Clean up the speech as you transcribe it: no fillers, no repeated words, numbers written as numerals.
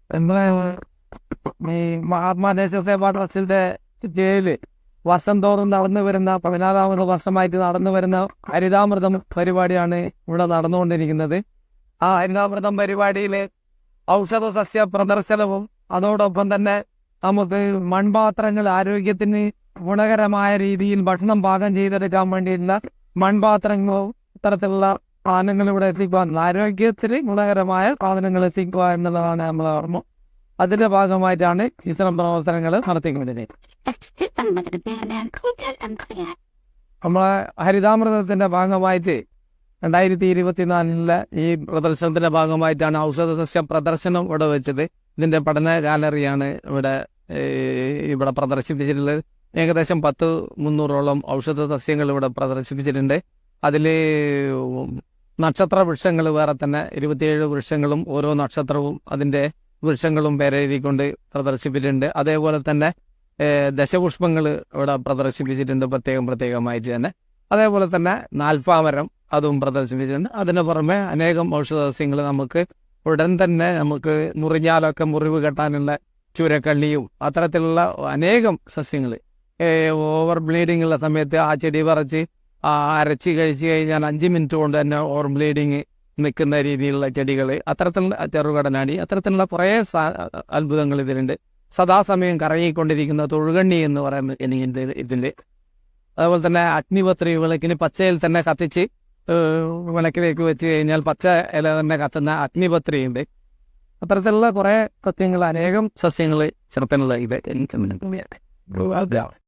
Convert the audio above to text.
നമ്മളെ ഈ മഹാത്മാ ട്രസ്റ്റിന്റെ കീഴില് വർഷം തോറും നടന്നു വരുന്ന 16ാമത് വർഷമായിട്ട് നടന്നു വരുന്ന ഹരിതാമൃതം പരിപാടിയാണ് ഇവിടെ നടന്നുകൊണ്ടിരിക്കുന്നത്. ആ ഹരിതാമൃതം പരിപാടിയില് ഔഷധ സസ്യ പ്രദർശനവും അതോടൊപ്പം തന്നെ നമുക്ക് മൺപാത്രങ്ങൾ ആരോഗ്യത്തിന് ഗുണകരമായ രീതിയിൽ ഭക്ഷണം പാകം ചെയ്തെടുക്കാൻ വേണ്ടിയിട്ടുള്ള മൺപാത്രങ്ങളും ഇത്തരത്തിലുള്ള സാധനങ്ങൾ ഇവിടെ എത്തിക്കുക, ആരോഗ്യത്തിന് ഗുണകരമായ സാധനങ്ങൾ എത്തിക്കുക എന്നുള്ളതാണ് നമ്മളെ ഓർമ്മ. അതിന്റെ ഭാഗമായിട്ടാണ് ഇത്തരം പ്രവർത്തനങ്ങൾ നടത്തിക്കൊണ്ടിരിക്കുന്നത്. നമ്മളെ ഹരിതാമൃതത്തിന്റെ ഭാഗമായിട്ട് 2024 ഈ പ്രദർശനത്തിന്റെ ഭാഗമായിട്ടാണ് ഔഷധ സസ്യ പ്രദർശനം ഇവിടെ വെച്ചത്. ഇതിന്റെ പഠന ഗാലറിയാണ് ഇവിടെ പ്രദർശിപ്പിച്ചിട്ടുള്ളത്. ഏകദേശം 300ഓളം ഔഷധ സസ്യങ്ങൾ ഇവിടെ പ്രദർശിപ്പിച്ചിട്ടുണ്ട്. അതിൽ നക്ഷത്ര വൃക്ഷങ്ങൾ വേറെ തന്നെ 27 വൃക്ഷങ്ങളും ഓരോ നക്ഷത്രവും അതിന്റെ വൃക്ഷങ്ങളും പേരെഴുതിക്കൊണ്ട് പ്രദർശിപ്പിച്ചിട്ടുണ്ട്. അതേപോലെ തന്നെ ദശപുഷ്പങ്ങൾ ഇവിടെ പ്രദർശിപ്പിച്ചിട്ടുണ്ട് പ്രത്യേകമായിട്ട് തന്നെ. അതേപോലെ തന്നെ നാൽപ്പാമരം അതും പ്രദർശിപ്പിച്ചിട്ടുണ്ട്. അതിന് പുറമെ അനേകം ഔഷധ സസ്യങ്ങൾ നമുക്ക് ഉടൻ തന്നെ നമുക്ക് മുറിഞ്ഞാലൊക്കെ മുറിവ് കെട്ടാനുള്ള ചൂരക്കള്ളിയും അത്തരത്തിലുള്ള അനേകം സസ്യങ്ങൾ ഓവർ ബ്ലീഡിംഗ് ഉള്ള സമയത്ത് ആ ചെടി പറിച്ച് അരച്ച് കഴിച്ചു കഴിഞ്ഞാൽ 5 മിനിറ്റ് കൊണ്ട് തന്നെ ഓവർ ബ്ലീഡിങ് നിൽക്കുന്ന രീതിയിലുള്ള ചെടികൾ, അത്തരത്തിലുള്ള ചെറുകടനാടി, അത്തരത്തിലുള്ള കുറേ അത്ഭുതങ്ങൾ ഇതിലുണ്ട്. സദാസമയം കറങ്ങിക്കൊണ്ടിരിക്കുന്ന തൊഴുകണ്ണി എന്ന് പറയുന്ന എനിക്കുണ്ട് ഇതില്. അതുപോലെ തന്നെ അഗ്നിപത്രി വിളക്കിന് പച്ചയിൽ തന്നെ കത്തിച്ച് വിളക്കിലേക്ക് വെച്ച് കഴിഞ്ഞാൽ പച്ച ഇല തന്നെ കത്തുന്ന അഗ്നിപത്രിയുണ്ട്. അത്തരത്തിലുള്ള കുറെ സസ്യങ്ങൾ, അനേകം സസ്യങ്ങൾ ചേർത്തുള്ള ഇത്